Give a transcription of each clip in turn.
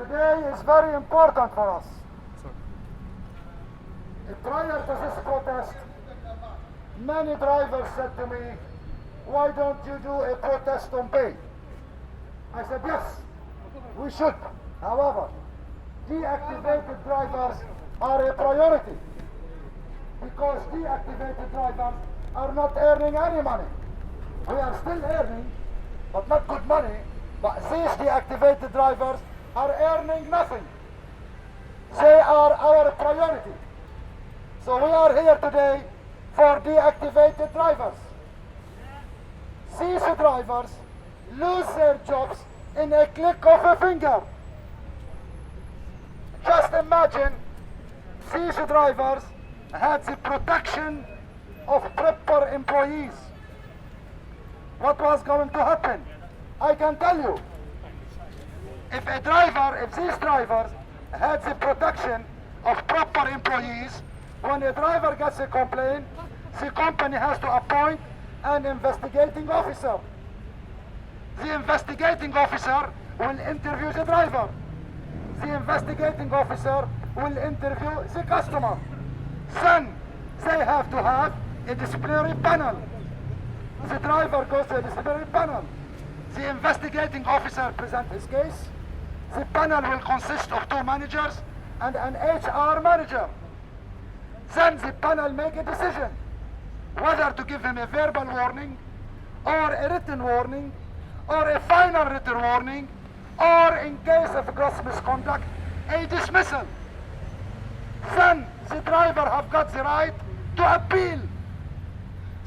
Today is very important for us. Prior to this protest, many drivers said to me, why don't you do a protest on pay? I said, yes, we should. However, deactivated drivers are a priority because deactivated drivers are not earning any money. We are still earning, but not good money, but these deactivated drivers are earning nothing. They are our priority. So we are here today for deactivated drivers. These drivers lose their jobs in a click of a finger. Just imagine these drivers had the protection of proper employees. What was going to happen? I can tell you. If these drivers had the protection of proper employees, when a driver gets a complaint, the company has to appoint an investigating officer. The investigating officer will interview the driver. The investigating officer will interview the customer. Then they have to have a disciplinary panel. The driver goes to a disciplinary panel. The investigating officer presents his case. The panel will consist of 2 managers and an HR manager. Then the panel make a decision whether to give him a verbal warning or a written warning or a final written warning or, in case of gross misconduct, a dismissal. Then the driver have got the right to appeal.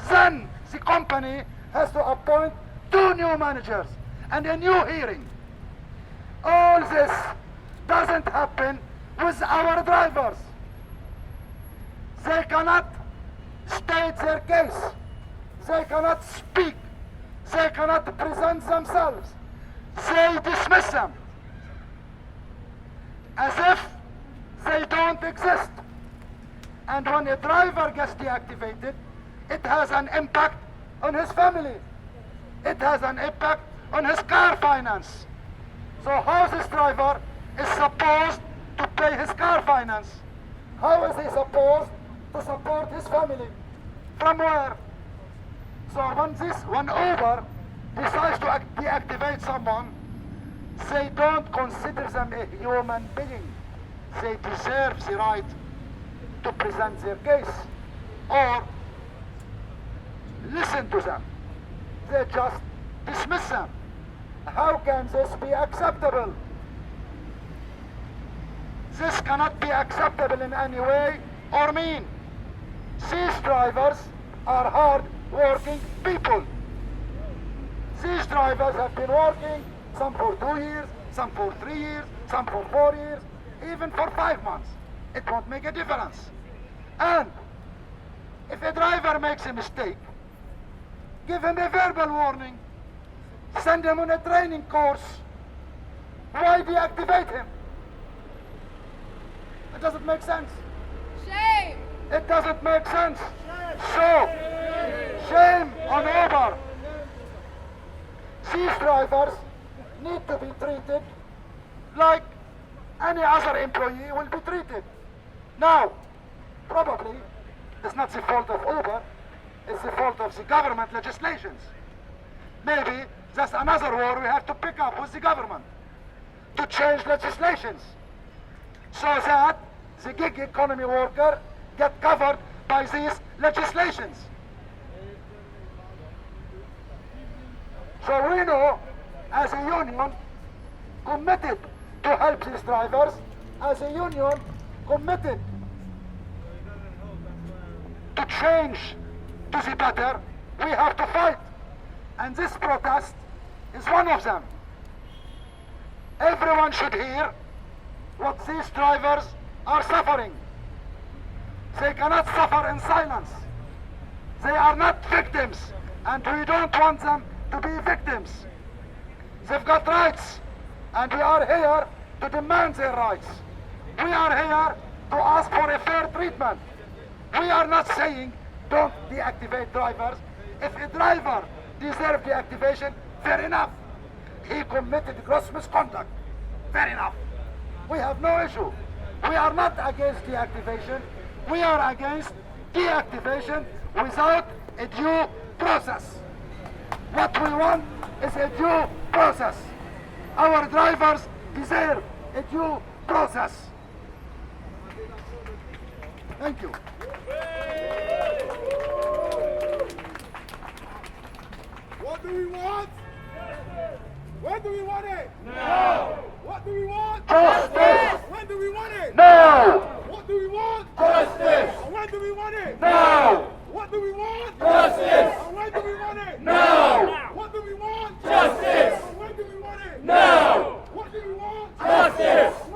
Then the company has to appoint 2 new managers and a new hearing. All this doesn't happen with our drivers. They cannot state their case. They cannot speak. They cannot present themselves. They dismiss them as if they don't exist. And when a driver gets deactivated, it has an impact on his family. It has an impact on his car finance. So how this driver is supposed to pay his car finance? How is he supposed to support his family? From where? So when Uber decides to deactivate someone, they don't consider them a human being. They deserve the right to present their case or listen to them. They just dismiss them. How can this be acceptable? This cannot be acceptable in any way or mean. These drivers are hard-working people. These drivers have been working, some for 2 years, some for 3 years, some for 4 years, even for 5 months. It won't make a difference. And if a driver makes a mistake, give him a verbal warning, send him on a training course. Why deactivate him? It doesn't make sense. Shame! It doesn't make sense. So, shame on Uber. These drivers need to be treated like any other employee will be treated. Now, probably, it's not the fault of Uber, it's the fault of the government legislations. Maybe that's another war we have to pick up with the government to change legislations so that the gig economy worker get covered by these legislations. So we know, as a union, committed to help these drivers, as a union, committed to change to the better, we have to fight. And this protest is one of them. Everyone should hear what these drivers are suffering. They cannot suffer in silence. They are not victims, and we don't want them to be victims. They've got rights, and we are here to demand their rights. We are here to ask for a fair treatment. We are not saying don't deactivate drivers. If a driver deserves deactivation, fair enough. He committed gross misconduct. Fair enough. We have no issue. We are not against deactivation. We are against deactivation without a due process. What we want is a due process. Our drivers deserve a due process. Thank you. What do we want? When do we want it? Now. What do we want? Justice. When do we want it? Now. What do we want? Justice. When do we want it? Now. What do we want? Justice. When do we want it? Now. What do we want? Justice. When do we want it? Now. What do we want? Justice.